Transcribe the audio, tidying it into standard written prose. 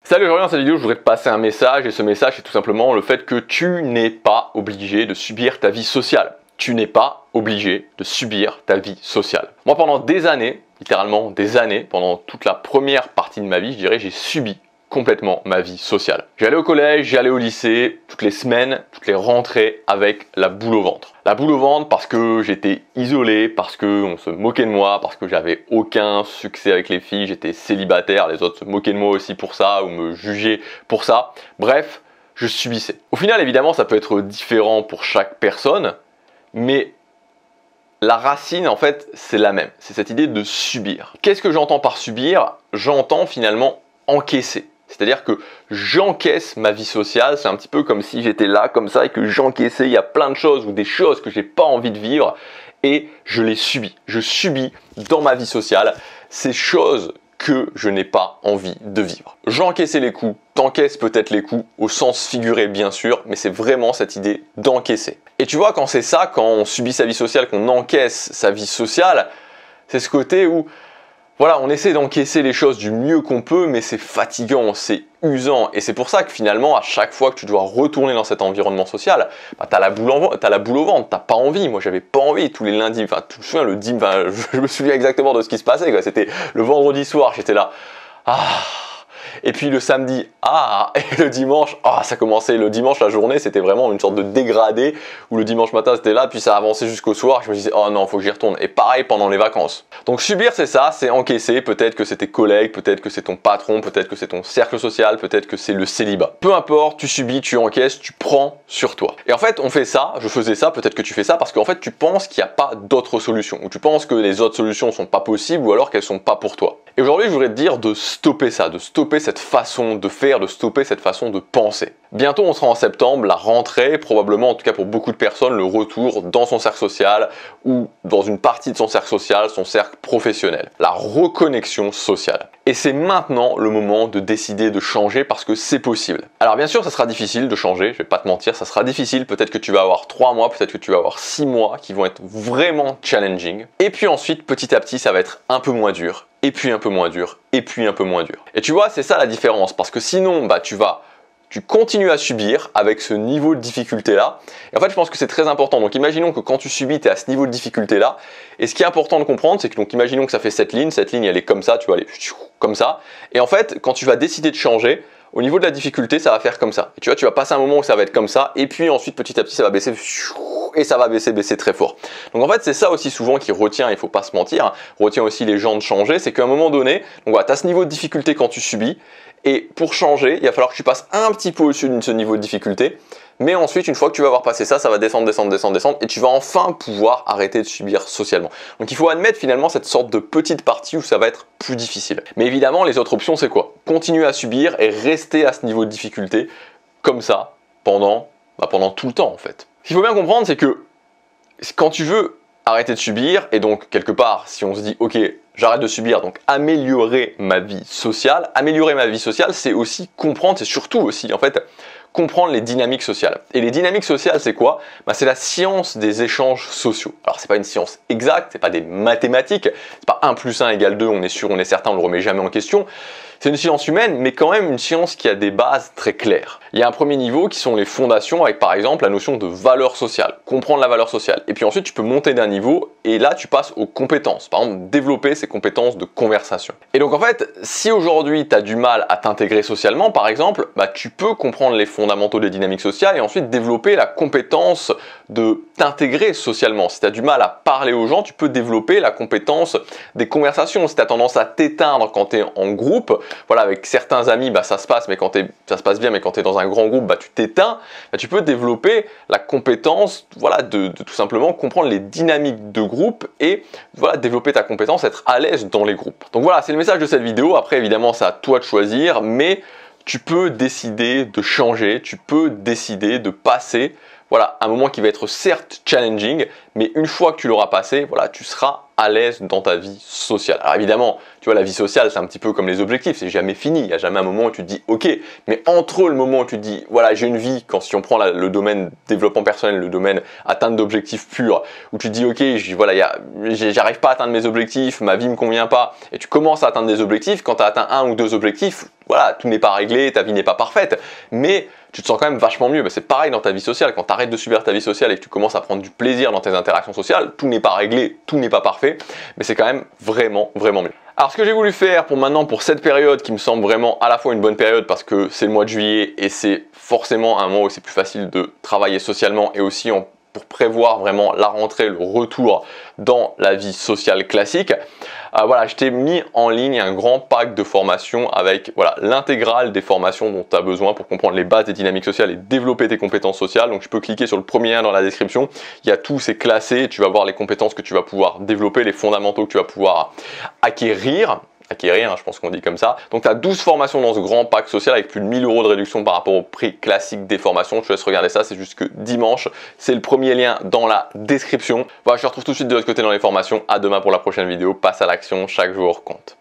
Salut, aujourd'hui dans cette vidéo, je voudrais te passer un message et ce message c'est tout simplement le fait que tu n'es pas obligé de subir ta vie sociale. Tu n'es pas obligé de subir ta vie sociale. Moi pendant des années, littéralement des années, pendant toute la première partie de ma vie, je dirais j'ai subi complètement ma vie sociale. J'allais au collège, j'allais au lycée, toutes les semaines, toutes les rentrées avec la boule au ventre. La boule au ventre parce que j'étais isolé, parce qu'on se moquait de moi, parce que j'avais aucun succès avec les filles, j'étais célibataire, les autres se moquaient de moi aussi pour ça ou me jugeaient pour ça. Bref, je subissais. Au final, évidemment, ça peut être différent pour chaque personne, mais la racine, en fait, c'est la même. C'est cette idée de subir. Qu'est-ce que j'entends par subir? J'entends finalement encaisser. C'est-à-dire que j'encaisse ma vie sociale, c'est un petit peu comme si j'étais là comme ça et que j'encaissais, il y a plein de choses ou des choses que j'ai pas envie de vivre et je les subis. Je subis dans ma vie sociale ces choses que je n'ai pas envie de vivre. J'encaissais les coups, t'encaisses peut-être les coups au sens figuré bien sûr, mais c'est vraiment cette idée d'encaisser. Et tu vois, quand c'est ça, quand on subit sa vie sociale, qu'on encaisse sa vie sociale, c'est ce côté où voilà, on essaie d'encaisser les choses du mieux qu'on peut, mais c'est fatigant, c'est usant. Et c'est pour ça que finalement, à chaque fois que tu dois retourner dans cet environnement social, t'as la boule au ventre, t'as pas envie. Moi, j'avais pas envie tous les lundis. Enfin, tu te souviens, le dimanche, je me souviens exactement de ce qui se passait, quoi. C'était le vendredi soir, j'étais là. Et puis le samedi, et le dimanche, ça commençait, le dimanche, la journée, c'était vraiment une sorte de dégradé, où le dimanche matin, c'était là, puis ça avançait jusqu'au soir, je me disais, oh non, faut que j'y retourne. Et pareil pendant les vacances. Donc subir, c'est ça, c'est encaisser, peut-être que c'est tes collègues, peut-être que c'est ton patron, peut-être que c'est ton cercle social, peut-être que c'est le célibat. Peu importe, tu subis, tu encaisses, tu prends sur toi. Et en fait, on fait ça, je faisais ça, peut-être que tu fais ça, parce qu'en fait, tu penses qu'il n'y a pas d'autres solutions, ou tu penses que les autres solutions sont pas possibles, ou alors qu'elles sont pas pour toi. Et aujourd'hui, je voudrais te dire de stopper ça, de stopper cette façon de faire, de stopper cette façon de penser. Bientôt, on sera en septembre, la rentrée, probablement, en tout cas pour beaucoup de personnes, le retour dans son cercle social ou dans une partie de son cercle social, son cercle professionnel. La reconnexion sociale. Et c'est maintenant le moment de décider de changer parce que c'est possible. Alors bien sûr, ça sera difficile de changer, je vais pas te mentir, ça sera difficile. Peut-être que tu vas avoir 3 mois, peut-être que tu vas avoir 6 mois qui vont être vraiment challenging. Et puis ensuite, petit à petit, ça va être un peu moins dur. Et puis un peu moins dur, et puis un peu moins dur. Et tu vois, c'est ça la différence, parce que sinon, tu continues à subir avec ce niveau de difficulté-là. Et en fait, je pense que c'est très important. Donc, imaginons que quand tu subis, tu es à ce niveau de difficulté-là. Et ce qui est important de comprendre, c'est que, donc, imaginons que ça fait cette ligne, elle est comme ça, tu vas aller comme ça. Et en fait, quand tu vas décider de changer, au niveau de la difficulté, ça va faire comme ça. Et tu vois, tu vas passer un moment où ça va être comme ça, et puis ensuite, petit à petit, ça va baisser, et ça va baisser très fort. Donc en fait, c'est ça aussi souvent qui retient, il faut pas se mentir, retient aussi les gens de changer, c'est qu'à un moment donné, donc voilà, tu as ce niveau de difficulté quand tu subis, et pour changer, il va falloir que tu passes un petit peu au-dessus de ce niveau de difficulté, mais ensuite, une fois que tu vas avoir passé ça, ça va descendre, et tu vas enfin pouvoir arrêter de subir socialement. Donc il faut admettre finalement cette sorte de petite partie où ça va être plus difficile. Mais évidemment, les autres options, c'est quoi? Continuer à subir et rester à ce niveau de difficulté, comme ça, pendant tout le temps en fait. Ce qu'il faut bien comprendre, c'est que quand tu veux arrêter de subir, et donc quelque part, si on se dit, ok, j'arrête de subir, donc améliorer ma vie sociale, c'est aussi comprendre, c'est surtout aussi en fait, comprendre les dynamiques sociales. Et les dynamiques sociales, c'est quoi? C'est la science des échanges sociaux. Alors, c'est pas une science exacte, c'est pas des mathématiques, c'est pas 1 + 1 = 2, on est sûr, on est certain, on le remet jamais en question. C'est une science humaine, mais quand même une science qui a des bases très claires. Il y a un premier niveau qui sont les fondations avec par exemple la notion de valeur sociale, comprendre la valeur sociale. Et puis ensuite tu peux monter d'un niveau et là tu passes aux compétences, par exemple développer ces compétences de conversation. Et donc en fait, si aujourd'hui tu as du mal à t'intégrer socialement par exemple, tu peux comprendre les fondamentaux des dynamiques sociales et ensuite développer la compétence de t'intégrer socialement. Si tu as du mal à parler aux gens, tu peux développer la compétence des conversations. Si tu as tendance à t'éteindre quand tu es en groupe, voilà, avec certains amis, ça se passe, mais ça se passe bien, mais quand tu es dans un grand groupe, tu t'éteins, tu peux développer la compétence, voilà, de tout simplement comprendre les dynamiques de groupe et voilà, développer ta compétence, être à l'aise dans les groupes. Donc voilà, c'est le message de cette vidéo. Après, évidemment, c'est à toi de choisir, mais tu peux décider de changer, tu peux décider de passer, voilà, un moment qui va être certes challenging, mais une fois que tu l'auras passé, voilà, tu seras à l'aise dans ta vie sociale. Alors évidemment, tu vois, la vie sociale, c'est un petit peu comme les objectifs, c'est jamais fini, il n'y a jamais un moment où tu te dis ok, mais entre le moment où tu te dis voilà, j'ai une vie, si on prend le domaine développement personnel, le domaine atteinte d'objectifs purs, où tu te dis ok, voilà, j'arrive pas à atteindre mes objectifs, ma vie me convient pas, et tu commences à atteindre des objectifs, quand tu as atteint 1 ou 2 objectifs, voilà, tout n'est pas réglé, ta vie n'est pas parfaite, mais tu te sens quand même vachement mieux. C'est pareil dans ta vie sociale, quand tu arrêtes de subir ta vie sociale et que tu commences à prendre du plaisir dans tes interactions sociales, tout n'est pas réglé, tout n'est pas parfait, mais c'est quand même vraiment, vraiment mieux. Alors ce que j'ai voulu faire pour cette période qui me semble vraiment à la fois une bonne période parce que c'est le mois de juillet et c'est forcément un mois où c'est plus facile de travailler socialement et aussi pour prévoir vraiment la rentrée, le retour dans la vie sociale classique. Voilà, je t'ai mis en ligne un grand pack de formations avec l'intégrale des formations dont tu as besoin pour comprendre les bases des dynamiques sociales et développer tes compétences sociales. Donc, je peux cliquer sur le premier lien dans la description. Il y a tout, c'est classé. Et tu vas voir les compétences que tu vas pouvoir développer, les fondamentaux que tu vas pouvoir acquérir, je pense qu'on dit comme ça. Donc tu as 12 formations dans ce grand pack social avec plus de 1000 € de réduction par rapport au prix classique des formations. Je te laisse regarder ça, c'est jusque dimanche. C'est le premier lien dans la description. Voilà, je te retrouve tout de suite de l'autre côté dans les formations. À demain pour la prochaine vidéo. Passe à l'action, chaque jour compte.